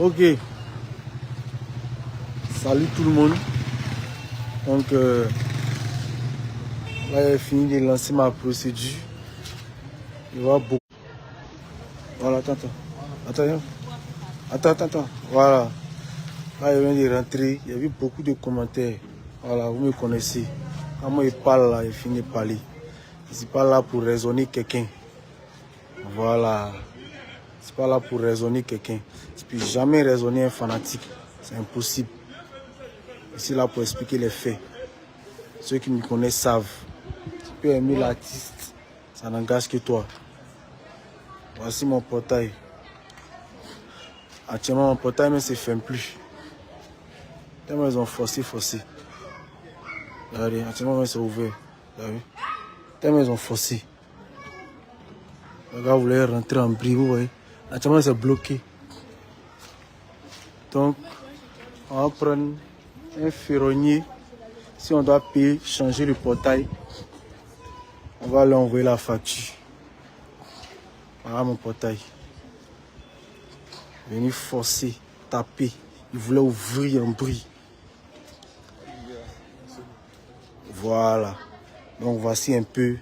Ok. Salut tout le monde. Donc là, j'ai fini de lancer ma procédure. Il va beaucoup. Voilà, attends. Voilà. Là, je viens de rentrer. Il y a eu beaucoup de commentaires. Voilà, vous me connaissez. Quand moi, il parle là, il finit de parler. Je ne suis pas là pour raisonner quelqu'un. Voilà. Je ne suis pas là pour raisonner quelqu'un. Je ne peux jamais raisonner un fanatique. C'est impossible. Je suis là pour expliquer les faits. Ceux qui me connaissent savent. Tu peux aimer l'artiste, ça n'engage que toi. Voici mon portail. Actuellement, mon portail ne se ferme plus. Tellement ils ont forcé. Regardez, actuellement, c'est ouvert. Tellement ils ont forcé. Le gars voulait rentrer en brie, vous voyez. Actuellement, c'est bloqué. Donc, on va prendre un ferronnier. Si on doit payer, changer le portail, on va lui envoyer la facture. Voilà mon portail. Venir forcer, taper. Il voulait ouvrir un bris. Voilà. Donc voici un peu.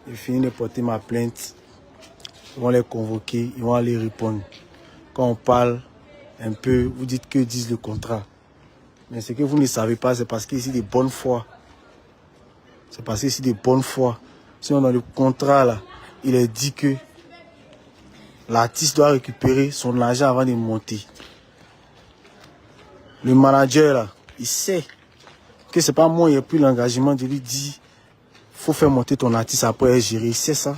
J'ai fini de porter ma plainte. Ils vont les convoquer, ils vont aller répondre. Quand on parle un peu, vous dites que disent le contrat. Mais ce que vous ne savez pas, c'est parce qu'ici de bonne foi. C'est parce qu'ici de bonne foi. Sinon dans le contrat là, il est dit que l'artiste doit récupérer son argent avant de monter. Le manager là, il sait que c'est pas moi qui ai pris l'engagement de lui dire faut faire monter ton artiste après gérer. Il sait ça.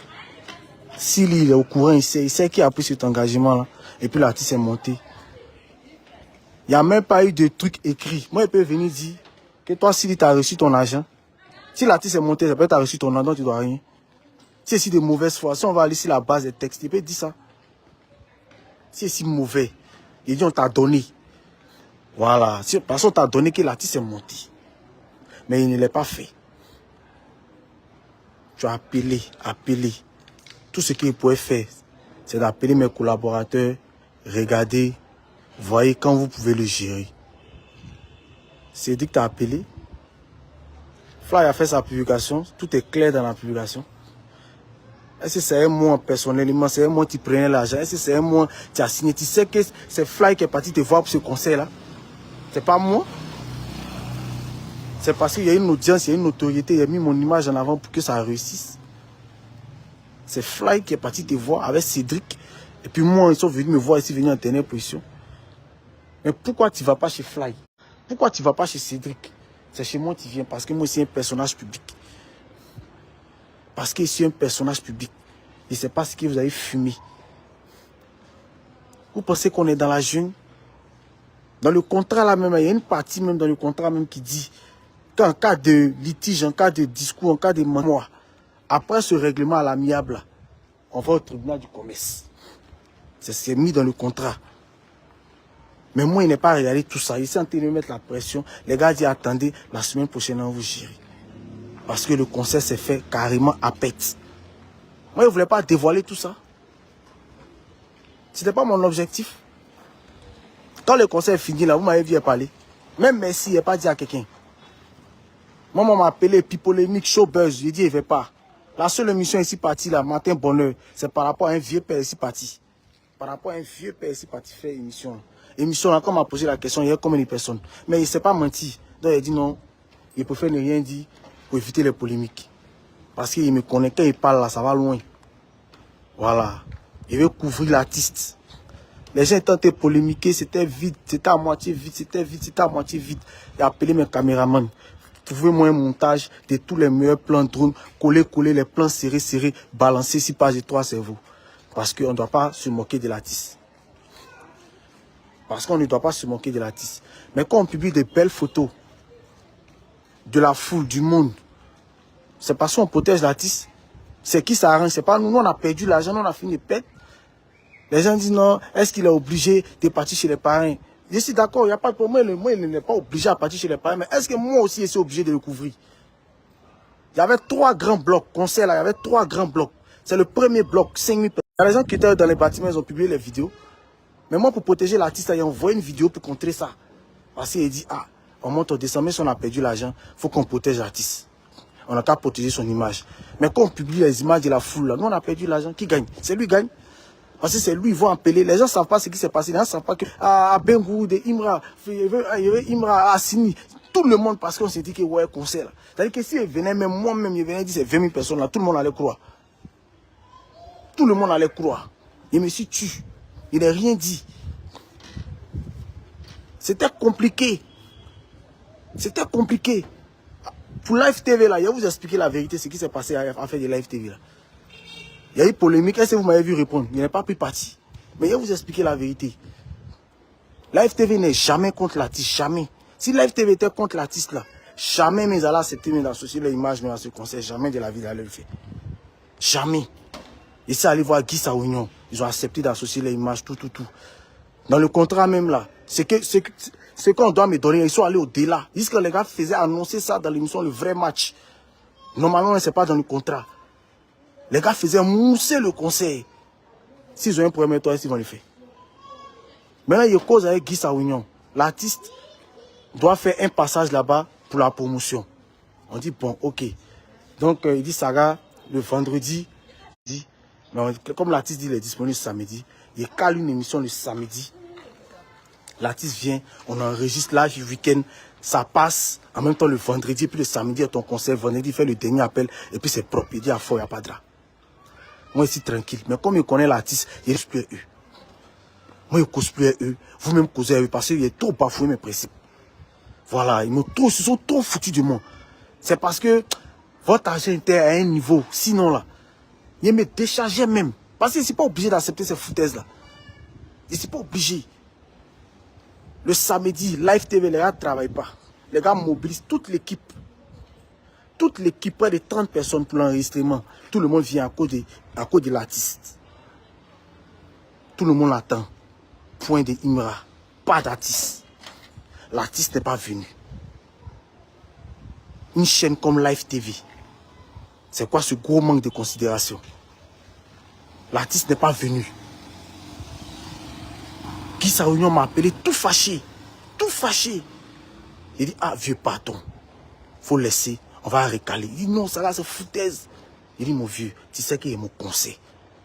S'il est au courant, il sait qui a pris cet engagement là. Et puis l'artiste est monté. Il n'y a même pas eu de truc écrit. Moi, il peut venir dire que toi, si tu as reçu ton argent, si l'artiste est monté, ça peut être tu as reçu ton argent, tu ne dois rien. Si c'est de mauvaise foi, si on va aller sur la base des textes, il peut dire ça. Si c'est si mauvais, il dit on t'a donné. Voilà. Parce qu'on t'a donné que l'artiste est monté. Mais il ne l'a pas fait. Tu as appelé. Tout ce qu'il pouvait faire, c'est d'appeler mes collaborateurs, regarder, voyez quand vous pouvez le gérer. C'est dit que tu as appelé. Fly a fait sa publication, tout est clair dans la publication. Est-ce que c'est un moi personnellement, c'est un moi qui prenait l'argent, est-ce que c'est un moi qui a signé? Tu sais que c'est Fly qui est parti te voir pour ce conseil-là. C'est pas moi. C'est parce qu'il y a une audience, il y a une notoriété, il a mis mon image en avant pour que ça réussisse. C'est Fly qui est parti te voir avec Cédric. Et puis moi, ils sont venus me voir ici, venus en dernière position. Mais pourquoi tu ne vas pas chez Fly? Pourquoi tu ne vas pas chez Cédric? C'est chez moi que tu viens parce que moi, c'est un personnage public. Parce que je suis un personnage public. Je ne sais pas ce que vous avez fumé. Vous pensez qu'on est dans la jungle? Dans le contrat là même, il y a une partie même dans le contrat même qui dit qu'en cas de litige, en cas de discours, en cas de mémoire, après ce règlement à l'amiable, on va au tribunal du commerce. C'est mis dans le contrat. Mais moi, il n'est pas regardé tout ça. Il s'est en train de mettre la pression. Les gars disent attendez, la semaine prochaine, on vous gère. Parce que le concert s'est fait carrément à pète. Moi, je ne voulais pas dévoiler tout ça. Ce n'était pas mon objectif. Quand le concert est fini, là, vous m'avez vu parler. Même merci, il n'est pas dit à quelqu'un. Moi, on m'a appelé, puis polémique, show buzz. J'ai dit, il ne va pas. La seule émission ici partie, là, matin bonheur, c'est par rapport à un vieux père ici parti. Par rapport à un vieux père ici parti faire émission. Émission, là, quand on m'a posé la question, il y a combien de personnes? Mais il ne s'est pas menti. Donc, il a dit non, il préfère ne rien dire pour éviter les polémiques. Parce qu'il me connaît, quand il parle là, ça va loin. Voilà. Il veut couvrir l'artiste. Les gens étaient en train de polémiquer, c'était vide, c'était à moitié vide, c'était à moitié vide. Il a appelé mes caméramans. Trouvez-moi un montage de tous les meilleurs plans drone, coller, les plans serrés, balancer 6 pages de 3 cerveaux. Parce qu'on ne doit pas se moquer de l'artiste. Parce qu'on ne doit pas se moquer de l'artiste. Mais quand on publie de belles photos de la foule, du monde, c'est parce qu'on protège l'artiste. C'est qui ça arrange? C'est pas nous. Nous, on a perdu l'argent, on a fini de perdre. Les gens disent non, est-ce qu'il est obligé de partir chez les parrains? Je suis d'accord, il n'y a pas de problème. Moi, il n'est pas obligé à partir chez les parrains. Mais est-ce que moi aussi, je suis obligé de le couvrir? Il y avait 3 grands blocs. Concert là, il y avait 3 grands blocs. C'est le premier bloc, 5000 personnes. Il y a des gens qui étaient dans les bâtiments, ils ont publié les vidéos. Mais moi, pour protéger l'artiste, il a envoyé une vidéo pour contrer ça. Parce qu'il dit, ah, on monte, on descend, mais si on a perdu l'argent, il faut qu'on protège l'artiste. On n'a qu'à protéger son image. Mais quand on publie les images de la foule, là, nous, on a perdu l'argent. Qui gagne? C'est lui qui gagne. Parce que c'est lui, ils vont appeler. Les gens ne savent pas ce qui s'est passé. Les gens ne savent pas que à Bengou, de Imra, Imra, Assini, tout le monde, parce qu'on s'est dit que ouais, concert. C'est-à-dire que si il venait, même moi-même, il venait dire c'est 20 000 personnes là, tout le monde allait croire. Tout le monde allait croire. Il me suis tué. Il n'a rien dit. C'était compliqué. C'était compliqué. Pour Live TV, là, je vais vous expliquer la vérité, ce qui s'est passé à faire de Live TV. Là. Il y a eu polémique. Est-ce que vous m'avez vu répondre? Il n'est pas pris parti. Mais je vais vous expliquer la vérité. Live TV n'est jamais contre l'artiste. Jamais. Si Live TV était contre l'artiste, là, jamais mais allait accepter d'associer l'image à ce concert. Jamais de la vie d'aller le faire. Jamais. Et c'est aller voir Guy Saounion. Ils ont accepté d'associer l'image, tout. Dans le contrat même là, ce qu'on doit me donner, ils sont allés au-delà. Ils disent que les gars faisaient annoncer ça dans l'émission Le Vrai Match. Normalement, ce n'est pas dans le contrat. Les gars faisaient mousser le conseil. S'ils ont un problème avec toi, ils vont le faire. Maintenant, il y a cause avec Guy Saounion. L'artiste doit faire un passage là-bas pour la promotion. On dit, bon, ok. Donc, il dit, Saga, le vendredi, mais comme l'artiste dit, il est disponible samedi, il cale une émission le samedi. L'artiste vient, on enregistre là, le week-end, ça passe. En même temps, le vendredi, puis le samedi, à ton concert, vendredi, il fait le dernier appel, et puis c'est propre. Il dit, à fort, il n'y a pas de drap. Moi, ici, tranquille. Mais comme il connaît l'artiste, il cause plus eux. Moi, il cause plus eux. Vous-même causez eux, parce qu'il est trop bafoué mes principes. Voilà, ils se sont trop foutus de moi. C'est parce que votre argent était à un niveau. Sinon, là, il me déchargeait même. Parce que je ne suis pas obligé d'accepter ces foutaises-là. Je ne suis pas obligé. Le samedi, Live TV, les gars ne travaillent pas. Les gars mobilisent toute l'équipe. Toute l'équipe, près de 30 personnes pour l'enregistrement. Tout le monde vient à cause de l'artiste. Tout le monde attend. Point de Imra. Pas d'artiste. L'artiste n'est pas venu. Une chaîne comme Live TV. C'est quoi ce gros manque de considération? L'artiste n'est pas venu. Guy Saounion m'a appelé tout fâché. Tout fâché. Il dit, ah, vieux patron, faut laisser, on va recaler. Il dit, non, ça là, c'est foutaise. Il dit, mon vieux, tu sais qu'il est mon conseil.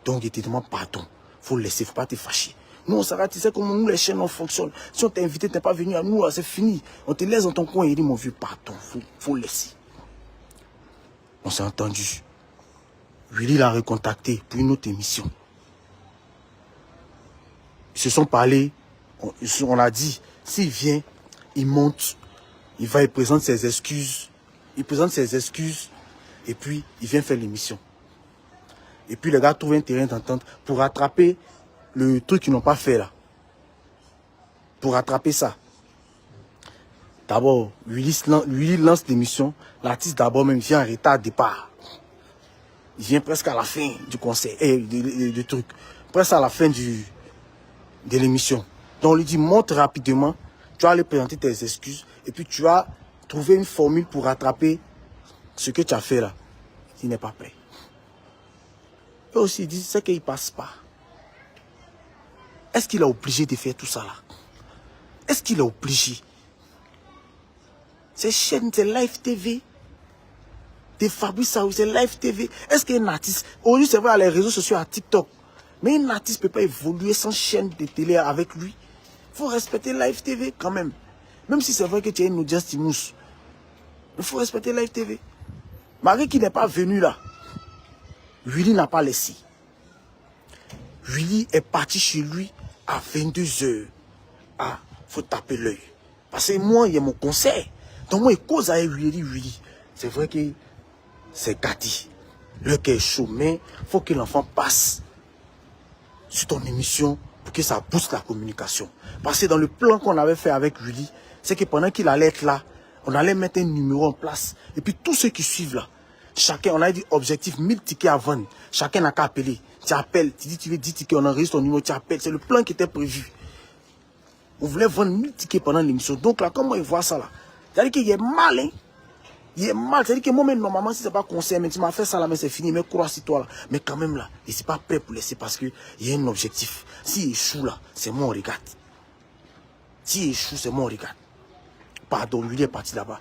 Donc, il te demande pardon. Faut laisser, faut pas te fâcher. Non, ça va, tu sais comment nous, les chaînes, on fonctionne. Si on t'a invité, tu n'es pas venu à nous, c'est fini. On te laisse dans ton coin. Il dit, mon vieux, pardon, faut laisser. On s'est entendu. Willy l'a recontacté pour une autre émission. Ils se sont parlé. On a dit, s'il vient, il monte. Il va, il présente ses excuses. Il présente ses excuses. Et puis, il vient faire l'émission. Et puis, les gars trouvent un terrain d'entente pour rattraper le truc qu'ils n'ont pas fait là. Pour rattraper ça. D'abord, Willy lance l'émission. L'artiste d'abord même vient en retard de départ. Il vient presque à la fin du concert. Du truc. Presque à la fin de l'émission. Donc, on lui dit, monte rapidement. Tu vas aller présenter tes excuses. Et puis, tu vas trouver une formule pour rattraper ce que tu as fait là. Il n'est pas prêt. Et aussi, il dit, c'est qu'il ne passe pas. Est-ce qu'il est obligé de faire tout ça là? Est-ce qu'il est obligé? C'est chaîne, c'est Live TV. De Fabrice Saoui, c'est Live TV. Est-ce qu'un artiste, aujourd'hui c'est vrai à les réseaux sociaux, à TikTok, mais un artiste ne peut pas évoluer sans chaîne de télé avec lui. Il faut respecter Live TV quand même. Même si c'est vrai que tu as une audience timousse. Il faut respecter Live TV. Marie qui n'est pas venu là, Willy n'a pas laissé. Willy est parti chez lui à 22 h. Ah, faut taper l'œil. Parce que moi, il y a mon conseil. Donc moi, il cause avec Willy. C'est vrai que c'est gâté. Le cœur est chaud, mais il faut que l'enfant passe sur ton émission pour que ça booste la communication. Parce que dans le plan qu'on avait fait avec Willy, c'est que pendant qu'il allait être là, on allait mettre un numéro en place. Et puis tous ceux qui suivent là, chacun, on a dit objectif 1000 tickets à vendre. Chacun n'a qu'à appeler. Tu appelles, tu dis tu veux 10 tickets, on enregistre ton numéro, tu appelles. C'est le plan qui était prévu. On voulait vendre 1000 tickets pendant l'émission. Donc là, comment il voit ça là? C'est-à-dire qu'il est malin. Il est mal. C'est-à-dire que moi-même, normalement, si c'est pas conseil, mais tu m'as fait ça là, mais c'est fini, mais crois sur toi là. Mais quand même là, il n'est pas prêt pour laisser parce qu'il y a un objectif. S'il échoue là, c'est moi on regarde. S'il échoue, c'est moi on regarde. Pardon, lui il est parti là-bas.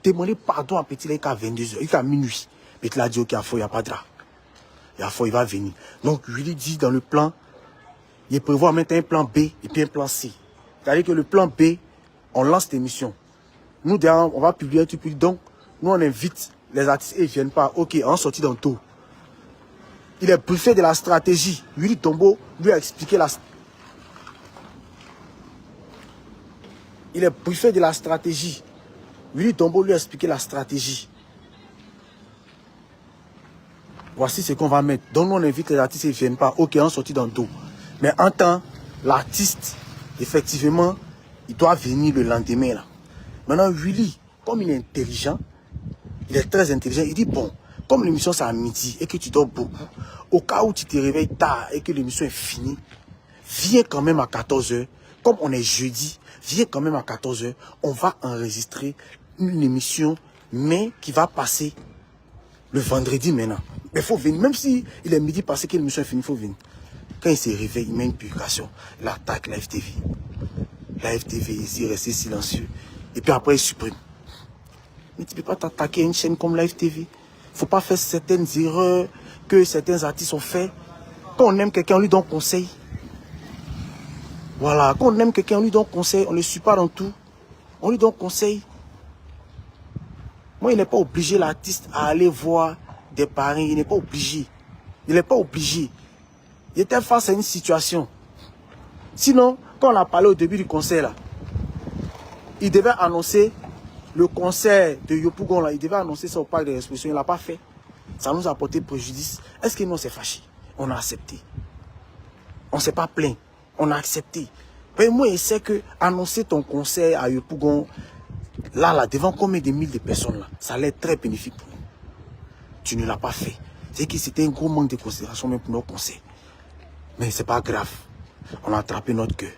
Demander pardon à Petit là, il est à 22h, il est à minuit. Petit là dit, ok, il n'y a pas de drap. Il va venir. Donc, lui dit dans le plan, il prévoit maintenant un plan B et puis un plan C. C'est-à-dire que le plan B, on lance cette émission. Nous, derrière, on va publier un truc. Donc, nous, on invite les artistes et ils ne viennent pas. Ok, on sortit dans tout. Il est briefé de la stratégie. Willy Tombo lui a expliqué la... Il est briefé de la stratégie. Willy Tombo lui a expliqué la stratégie. Voici ce qu'on va mettre. Donc, nous, on invite les artistes et ils ne viennent pas. Ok, on sortit dans tout. Mais en temps, l'artiste, effectivement, il doit venir le lendemain. Là. Maintenant, Willy, comme il est intelligent, il est très intelligent, il dit, bon, comme l'émission c'est à midi et que tu dors beaucoup, au cas où tu te réveilles tard et que l'émission est finie, viens quand même à 14h. Comme on est jeudi, viens quand même à 14h. On va enregistrer une émission, mais qui va passer le vendredi maintenant. Mais il faut venir, même si il est midi passé que l'émission est finie, il faut venir. Quand il se réveille, il met une publication. Il attaque la FTV. La FTV, il reste silencieux. Et puis après, il supprime. Mais tu ne peux pas t'attaquer à une chaîne comme la FTV. Il ne faut pas faire certaines erreurs que certains artistes ont fait. Quand on aime quelqu'un, on lui donne conseil. Voilà, quand on aime quelqu'un, on lui donne conseil. On ne le suit pas dans tout. On lui donne conseil. Moi, il n'est pas obligé, l'artiste, à aller voir des parents. Il n'est pas obligé. Il n'est pas obligé. Il était face à une situation. Sinon, quand on a parlé au début du concert, là, il devait annoncer le concert de Yopougon, là, il devait annoncer ça au parc de l'exposition. Il ne l'a pas fait. Ça nous a apporté préjudice. Est-ce que nous, on s'est fâché? On a accepté. On ne s'est pas plaint. On a accepté. Mais moi, je sais que annoncer ton concert à Yopougon, là, devant combien de milliers de personnes, là, ça allait être très bénéfique pour nous. Tu ne l'as pas fait. C'est que c'était un gros manque de considération même pour nos concerts. Mais ce n'est pas grave. On a attrapé notre cœur.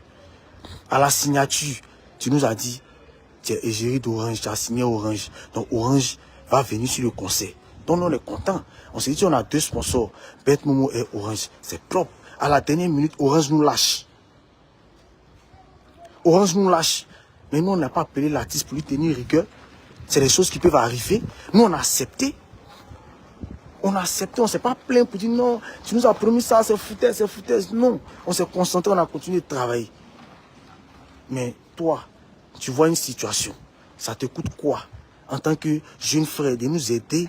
À la signature, tu nous as dit, tu es égérie d'Orange, tu as signé Orange. Donc Orange va venir sur le concert. Donc nous, on est contents. On s'est dit, on a 2 sponsors, Bête Momo et Orange. C'est propre. À la dernière minute, Orange nous lâche. Orange nous lâche. Mais nous, on n'a pas appelé l'artiste pour lui tenir rigueur. C'est des choses qui peuvent arriver. Nous, on a accepté. On a accepté, on ne s'est pas plaint pour dire non, tu nous as promis ça, c'est foutaise, c'est foutaise. Non, on s'est concentré, on a continué de travailler. Mais toi, tu vois une situation, ça te coûte quoi en tant que jeune frère de nous aider,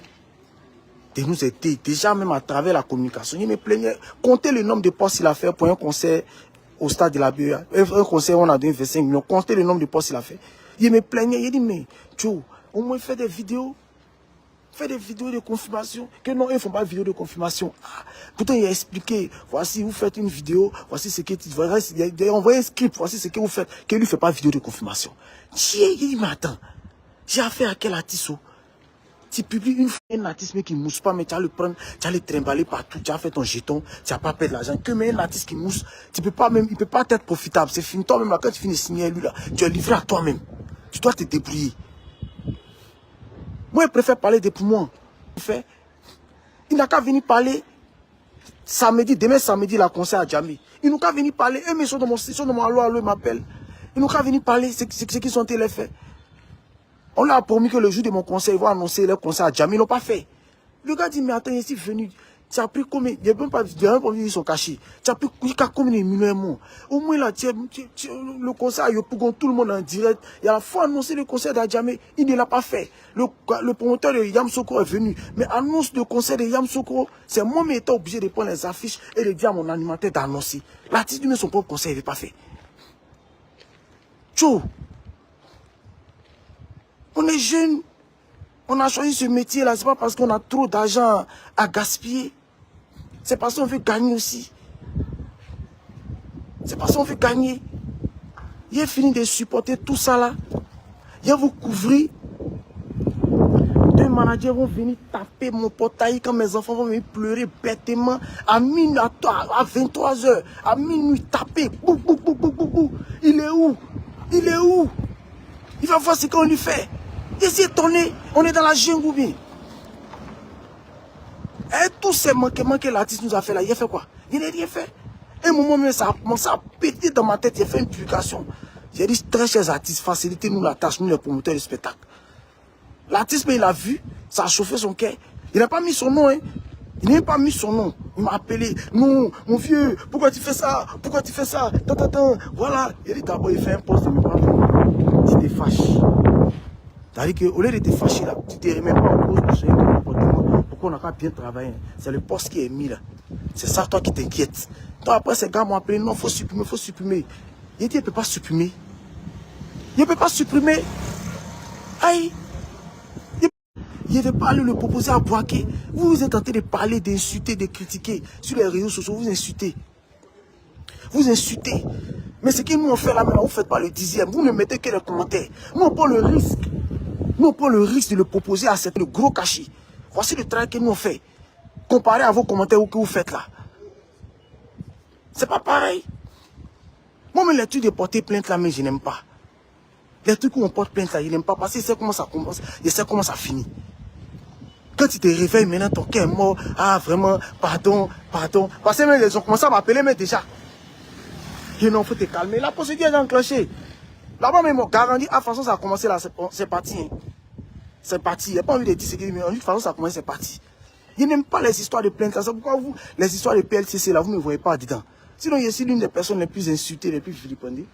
déjà même à travers la communication. Il me plaignait, comptez le nombre de postes qu'il a fait pour un concert au stade de la BEA. Un concert où on a donné 25 millions, comptez le nombre de postes qu'il a fait. Il me plaignait, il dit mais Joe, au moins fais des vidéos. Fais des vidéos de confirmation. Que non, ils ne font pas de vidéo de confirmation. Ah, pourtant, il a expliqué. Voici, vous faites une vidéo. Voici ce que tu vois. Il a envoyé un script. Voici ce que vous faites. Que lui ne fait pas de vidéo de confirmation. Il dit, mais attends. J'ai affaire à quel artiste? Tu publies une fois un artiste mais qui ne mousse pas, mais tu vas le prendre, tu vas le trimballer partout. Tu as fait ton jeton. Tu n'as pas perdre l'argent. Que mais un artiste qui mousse, tu peux pas même, il ne peut pas être profitable. C'est fini. Toi-même, quand tu finis de signer lui, là, tu es livré à toi-même. Tu dois te débrouiller. Moi, je préfère parler des poumons. Il n'a qu'à venir parler samedi, demain samedi, la concert à Djamé. Il n'a qu'à venir parler. Eux, ils sont dans mon allo, ils m'appellent. Ils n'ont qu'à venir parler ce qu'ils sont les faits. On leur a promis que le jour de mon concert, ils vont annoncer leur concert à Djamé. Ils n'ont pas fait. Le gars dit, mais attends, il est venu. Tu as pris combien? Il n'y a même pas ils sont cachés. Tu as pris combien de millions? Au moins là, le concert à Yopougon, tout le monde en direct. Il a fois annoncé le concert d'Adjamé, il ne l'a pas fait. Le promoteur de Yam Sokoro est venu. Mais annonce le concert de Yam Sokoro, c'est moi qui étais obligé de prendre les affiches et de dire à mon animateur d'annoncer. L'artiste lui-même son propre concert, il n'avait pas fait. Tchou! On est jeunes. On a choisi ce métier-là. Ce n'est pas parce qu'on a trop d'argent à gaspiller. C'est parce qu'on veut gagner aussi. C'est parce qu'on veut gagner. Il a fini de supporter tout ça là. Il va vous couvrir. Deux managers vont venir taper mon portail quand mes enfants vont venir pleurer bêtement. À 23h, à minuit, taper. Bou, bou, bou, bou, bou, bou. Il est où? Il est où? Il va voir ce qu'on lui fait. Je suis étonné. On est dans la jungle ou bien? Et tous ces manquements que l'artiste nous a fait là, il a fait quoi? Il n'a rien fait. Un moment même, ça a commencé à péter dans ma tête. Il a fait une publication. J'ai dit, très chers artistes, facilitez-nous la tâche, nous les promoteurs du spectacle. L'artiste, il a vu, ça a chauffé son cœur. Il n'a pas mis son nom, hein. Il n'a même pas mis son nom. Il m'a appelé. Non, mon vieux, pourquoi tu fais ça? Pourquoi tu fais ça? Voilà. Il a dit d'abord, il fait un poste de me prendre. Tu t'es fâché. C'est-à-dire qu'au lieu de te fâcher là, tu ne te remets pas en cause de ce comportement. Pourquoi on n'a pas bien travaillé? C'est le poste qui est mis là. C'est ça, toi, qui t'inquiète. Toi, après, ces gars m'ont appelé. Non, il faut supprimer, il faut supprimer. Il dit, il ne peut pas supprimer. Il ne peut pas supprimer. Aïe. Il ne veut pas le proposer à Boaké. Vous êtes en train de parler, d'insulter, de critiquer sur les réseaux sociaux. Vous insultez. Vous insultez. Mais ce que nous on fait là maintenant, vous ne faites pas le 10e. Vous ne mettez que les commentaires. Nous on prend le risque. Nous on prend le risque de le proposer à le gros cachet. Voici le travail que nous on fait. Comparé à vos commentaires que vous faites là. C'est pas pareil. Moi, mais les trucs de porter plainte là, mais je n'aime pas. Les trucs où on porte plainte là, je n'aime pas parce que je sais comment ça commence. Je sais comment ça finit. Quand tu te réveilles maintenant, ton cœur est mort. Ah, vraiment, pardon. Parce que même, ils ont commencé à m'appeler, mais déjà. Et non, il faut te calmer. La procédure est enclenchée. Là-bas, même, garanti, ah, de toute façon, ça a commencé là, c'est parti. Hein. C'est parti. Il n'y a pas envie de dire ce qu'il dit, mais de toute façon, ça a commencé, c'est parti. Je n'aime pas les histoires de plainte là. C'est pourquoi vous, les histoires de PLCC là, vous ne me voyez pas dedans. Sinon, je suis l'une des personnes les plus insultées, les plus filipendées.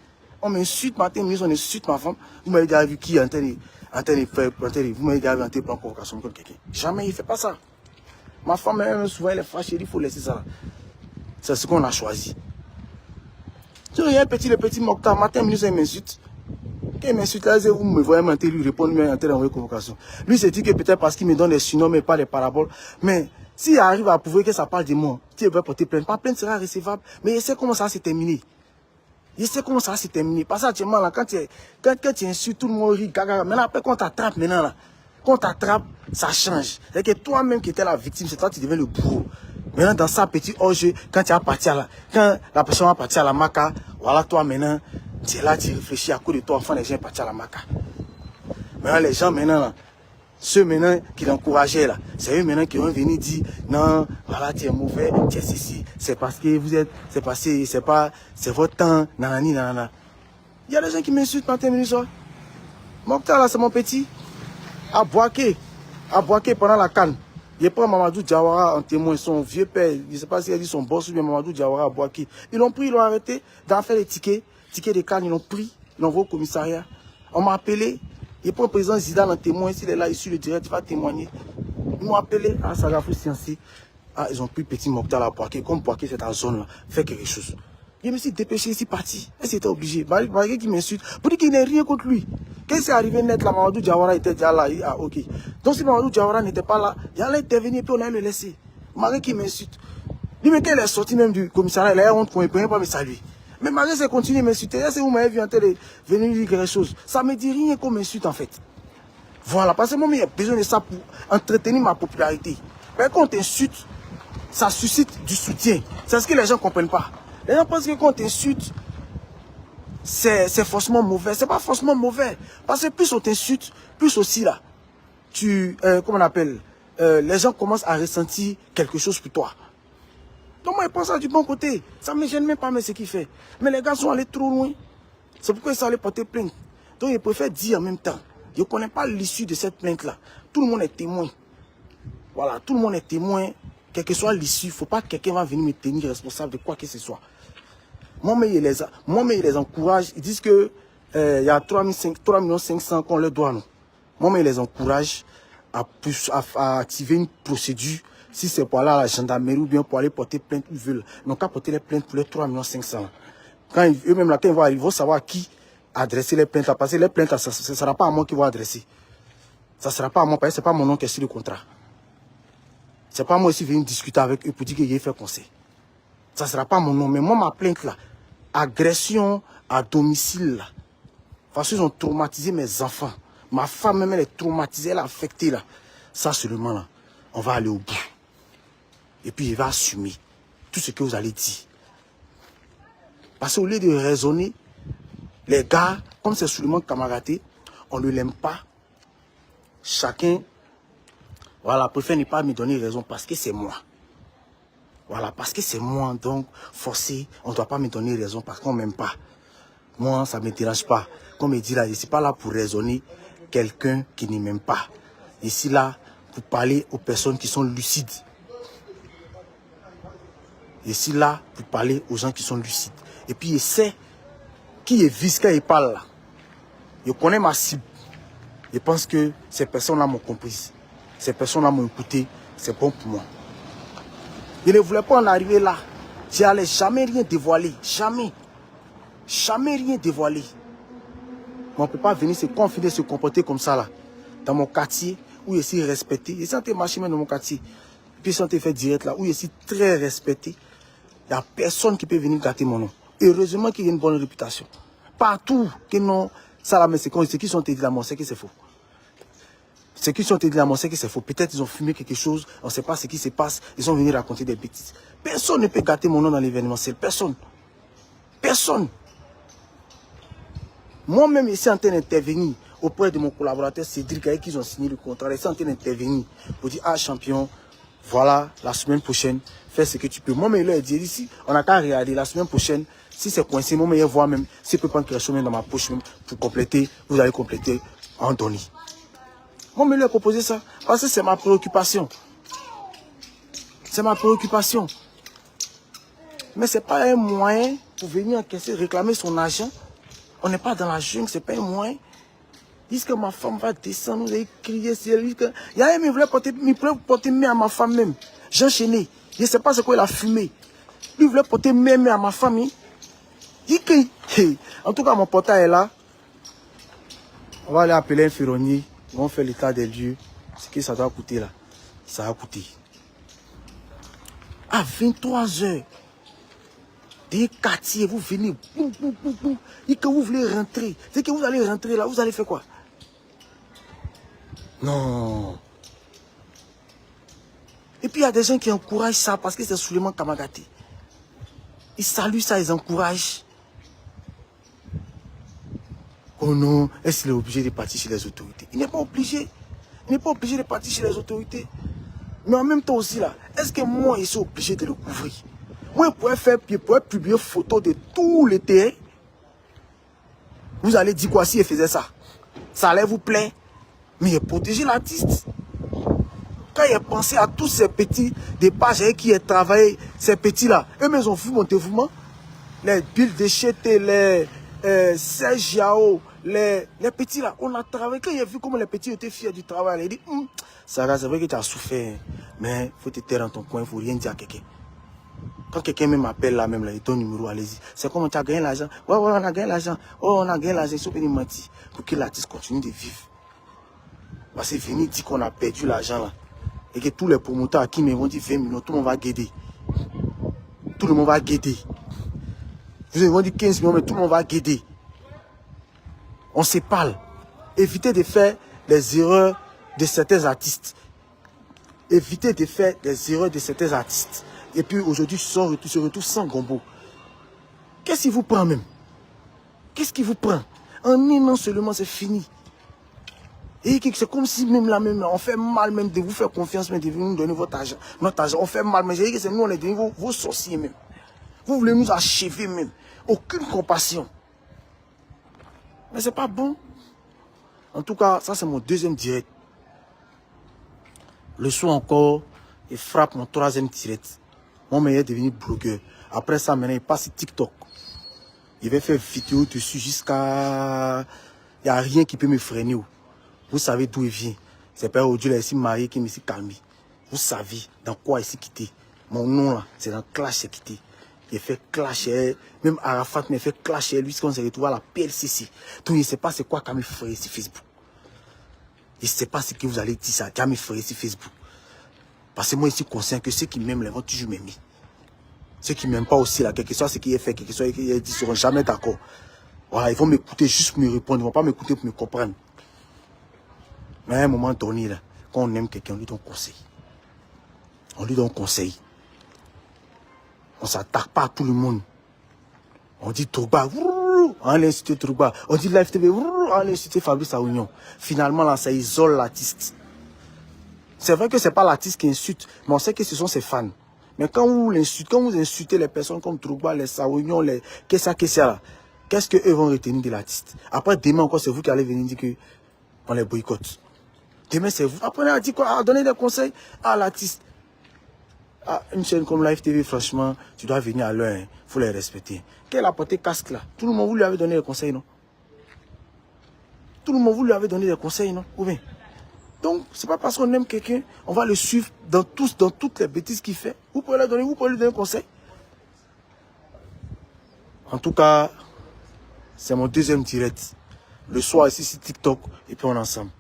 On m'insulte matin, on insulte ma femme. Vous m'avez déjà vu qui est en train de faire, vous m'avez déjà vu en train de prendre convocation contre quelqu'un. Jamais il ne fait pas ça. Ma femme, même souvent, elle est fâchée, il faut laisser ça là. C'est ce qu'on a choisi. Il y a le petit Mokhtar, matin, il m'insulte. Quand il m'insulte, là, vous me voyez en train de lui répondre, mais en train d'envoyer convocation. Lui, c'est dit que peut-être parce qu'il me donne des surnoms, mais pas des paraboles. Mais s'il arrive à prouver que ça parle de moi, s'il veut porter plainte, pas plainte sera recevable. Mais il sait comment ça s'est terminé. Je sais comment ça va se terminer. Parce que actuellement, là, quand tu insultes, tout le monde rit, gaga. Maintenant, après, quand on t'attrape, maintenant, là, quand on t'attrape, ça change. C'est que toi-même qui étais la victime, c'est toi qui deviens le bourreau. Maintenant, dans ça, petit hors-jeu, quand tu as parti à la, quand la personne va partir à la maca, voilà, toi, maintenant, tu es là, tu réfléchis à cause de toi, enfin, les gens partent à la maca. Maintenant, les gens, maintenant, là, ceux maintenant qui l'encourageaient là, c'est eux maintenant qui vont venir dire non, voilà, tu es mauvais, tu es ceci, c'est parce que vous êtes, c'est passé, c'est pas, c'est votre temps, nanani, nanana. Il y a des gens qui m'insultent matin, midi, soir. Mokhtar là, c'est mon petit. À Boaké pendant la canne. Il prend Mamadou Diawara en témoin, son vieux père, je ne sais pas s'il a dit son boss ou bien Mamadou Diawara à Boaké. Ils l'ont pris, ils l'ont arrêté, d'en faire les tickets de canne, ils l'ont pris, ils l'ont envoyé au commissariat. On m'a appelé. Il prend le président Zidane en témoin, s'il est là, issu le direct, il va témoigner. Ils m'ont appelé à Sagafou Scienci. Ah, ils ont pris petit Mokhtar à Boaké. Comme Boaké, c'est en zone là, fait quelque chose. Je me suis dépêché ici, parti. Et c'était obligé. Malgré qu'il m'insulte, pour dire qu'il n'est rien contre lui. Quand c'est arrivé net, là, Mamadou Diawara était déjà là. Ah, ok. Donc si Mamadou Diawara n'était pas là, il allait intervenir et puis on allait le laisser. Malgré qu'il m'insulte. Lui, mais quand il est sorti même du commissariat, il a honte qu'on ne peut pas me saluer. Mais malgré ça, continue de m'insulter. Est-ce que vous m'avez vu en train de venir dire quelque chose? Ça ne me dit rien qu'on m'insulte en fait. Voilà, parce que moi, il y a besoin de ça pour entretenir ma popularité. Mais quand on t'insulte, ça suscite du soutien. C'est ce que les gens ne comprennent pas. Les gens pensent que quand on t'insulte, c'est forcément mauvais. C'est pas forcément mauvais. Parce que plus on t'insulte, plus aussi là, comment on appelle, les gens commencent à ressentir quelque chose pour toi. Donc moi, je pense ça du bon côté. Ça ne me gêne même pas, mais ce qu'il fait. Mais les gars sont allés trop loin. C'est pourquoi ils sont allés porter plainte. Donc ils préfèrent dire en même temps. Je ne connais pas l'issue de cette plainte-là. Tout le monde est témoin. Voilà, tout le monde est témoin. Quelle que soit l'issue, il ne faut pas que quelqu'un va venir me tenir responsable de quoi que ce soit. Moi, mais ils les encourage. Ils disent que il y a 3 500 qu'on leur doit. Non. Moi, mais ils les encourage à activer une procédure. Si c'est pour aller à la gendarmerie ou bien pour aller porter plainte, ils veulent. Ils n'ont qu'à porter les plaintes pour les 3 500 000. Quand eux-mêmes, là, quand ils vont savoir à qui adresser les plaintes. Parce que les plaintes, ce ne sera pas à moi qui vont adresser. Ça ne sera pas à moi, parce que ce n'est pas mon nom qui est sur le contrat. Ce n'est pas moi aussi venir discuter avec eux pour dire que j'ai fait conseil. Ça ne sera pas mon nom. Mais moi, ma plainte là, agression à domicile là. Parce qu'ils ont traumatisé mes enfants. Ma femme même, elle est traumatisée, elle est affectée là. Ça seulement là, on va aller au bout. Et puis il va assumer tout ce que vous allez dire. Parce qu'au lieu de raisonner, les gars, comme c'est seulement camaraderie, on ne l'aime pas. chacun, voilà, préfère ne pas me donner raison parce que c'est moi. Voilà, parce que c'est moi, donc forcé, on ne doit pas me donner raison parce qu'on ne m'aime pas. Moi, ça ne me dérange pas. Comme il dit là, je ne suis pas là pour raisonner quelqu'un qui ne m'aime pas. Je suis là pour parler aux personnes qui sont lucides. Je suis là pour parler aux gens qui sont lucides. Et puis, je sais qui est vice quand il parle là. Je connais ma cible. Je pense que ces personnes-là m'ont compris. Ces personnes-là m'ont écouté. C'est bon pour moi. Je ne voulais pas en arriver là. Je n'allais jamais rien dévoiler. Jamais. Jamais rien dévoiler. Mais on ne peut pas venir se confier, se comporter comme ça là. Dans mon quartier, où je suis respecté. Je suis en train de marcher même dans mon quartier. Puis je suis en train de faire direct là, où je suis très respecté. Il n'y a personne qui peut venir gâter mon nom. Heureusement qu'il y a une bonne réputation. Partout que non, ça là, mais c'est ceux qui sont dit là, moi, c'est que c'est faux. Ceux qui sont dit là, moi, c'est que c'est faux. Peut-être ils ont fumé quelque chose, on ne sait pas ce qui se passe. Ils sont venus raconter des bêtises. Personne ne peut gâter mon nom dans l'événementiel. Personne. Personne. Moi-même, je suis en train d'intervenir auprès de mon collaborateur Cédric avec qui ils ont signé le contrat. Je suis en train d'intervenir pour dire, ah champion, voilà, la semaine prochaine, fais ce que tu peux. Moi-même, il leur a dit, ici, on n'a qu'à regarder la semaine prochaine. Si c'est coincé, moi-même, je vois même, si je peux prendre quelque chose dans ma poche même pour compléter, vous allez compléter en donner. Moi-même, il leur a proposé ça parce que c'est ma préoccupation. C'est ma préoccupation. Mais ce n'est pas un moyen pour venir encaisser, réclamer son argent. On n'est pas dans la jungle, ce n'est pas un moyen. Ils disent que ma femme va descendre, vous allez crier, il y a un qui voulait porter main à ma femme même. J'ai enchaîné. Je ne sais pas ce qu'il a fumé. Il voulait porter main à ma famille. Il dit en tout cas, mon portail est là. On va aller appeler un ferronnier. Ils vont faire l'état des lieux. Ce que ça doit coûter là. Ça va coûter. À 23 h, des quartiers, vous venez. Et que vous voulez rentrer. C'est que vous allez rentrer là. Vous allez faire quoi? Non. Et puis il y a des gens qui encouragent ça parce que c'est Souleymane Kamagaté. Ils saluent ça, ils encouragent. Oh non, est-ce qu'il est obligé de partir chez les autorités? Il n'est pas obligé. Il n'est pas obligé de partir chez les autorités. Mais en même temps aussi là, est-ce que moi je suis obligé de le couvrir? Moi je pourrais publier photo de tous les terrains. Vous allez dire quoi si je faisais ça? Ça allait vous plaire? Mais il protéger l'artiste. Quand il a pensé à tous ces petits dépages qui ont travaillé, ces petits-là, eux-mêmes ils ont vu mon dévouement. Les Bill Déchete, les Serge Yao, les petits-là, on a travaillé. Quand il a vu comment les petits étaient fiers du travail, il a dit, Sarah, c'est vrai que tu as souffert, mais il faut te taire dans ton coin, il ne faut rien dire à quelqu'un. Quand quelqu'un m'appelle là, même là, il donne le numéro, allez-y. C'est comme tu as gagné l'argent. Ouais, on a gagné l'argent. Oh, on a gagné l'argent. Il faut venir mentir pour que l'artiste continue de vivre. Parce que venir dire qu'on a perdu l'argent là. Et que tous les promoteurs à qui me vont dire 20 millions, tout le monde va guider. Tout le monde va guider. Vous vont dire 15 millions, mais tout le monde va guider. On se parle. Évitez de faire les erreurs de certains artistes. Évitez de faire des erreurs de certains artistes. Et puis aujourd'hui, se retrouve sans gombo. Qu'est-ce qui vous prend même? Qu'est-ce qui vous prend? En un an seulement, c'est fini. Et c'est comme si même là, même, on fait mal même de vous faire confiance, mais de nous donner votre argent. Notre argent, on fait mal, mais j'ai dit que c'est nous, on est devenu vos sorciers même. Vous voulez nous achever même. Aucune compassion. Mais c'est pas bon. En tout cas, ça c'est mon deuxième direct. Le soir encore, il frappe mon troisième direct. Mon meilleur est devenu blogueur. Après ça, maintenant, il passe sur TikTok. Il va faire vidéo dessus jusqu'à... Il n'y a rien qui peut me freiner. Vous savez d'où il vient. C'est pas aujourd'hui, là, ici marié qui me s'est calmé. Vous savez dans quoi il s'est quitté. Mon nom là, c'est dans Clash c'est quitté. Il fait Clash, même Arafat m'a fait Clash lui, quand on s'est retrouvé à la PLCC. Donc il ne sait pas c'est quoi Camille Frère sur Facebook. Il ne sait pas ce que vous allez dire ça, Camille Frère sur Facebook. Parce que moi, je suis conscient que ceux qui m'aiment, ils vont toujours m'aimer. Ceux qui ne m'aiment pas aussi, là, quelque soit ce qu'il a fait, quelque soit ce qu'il a dit, ils ne seront jamais d'accord. Voilà, ils vont m'écouter juste pour me répondre, ils ne vont pas m'écouter pour me comprendre. Mais à un moment donné, là, quand on aime quelqu'un, on lui donne conseil. On lui donne conseil. On ne s'attaque pas à tout le monde. On dit Drogba, on allait insulter Drogba. On dit Live TV, on allait insulter Fabrice Aounion. Finalement, là, ça isole l'artiste. C'est vrai que ce n'est pas l'artiste qui insulte, mais on sait que ce sont ses fans. Mais quand vous insultez les personnes comme Drogba, les Saounion, les Kessa, là, qu'est-ce qu'eux vont retenir de l'artiste? Après, demain encore, c'est vous qui allez venir dire qu'on les boycotte. Demain, c'est vous. Après, on a dit quoi? À donner des conseils à l'artiste. Ah, une chaîne comme Live TV, franchement, tu dois venir à l'heure. Il faut les respecter. Quel a porté casque là? Tout le monde, vous lui avez donné des conseils, non? Tout le monde, vous lui avez donné des conseils, non? Ou bien? Donc, c'est pas parce qu'on aime quelqu'un, on va le suivre dans toutes les bêtises qu'il fait. Vous pouvez lui donner un conseil. En tout cas, c'est mon deuxième direct. Le soir ici sur TikTok et puis on est ensemble.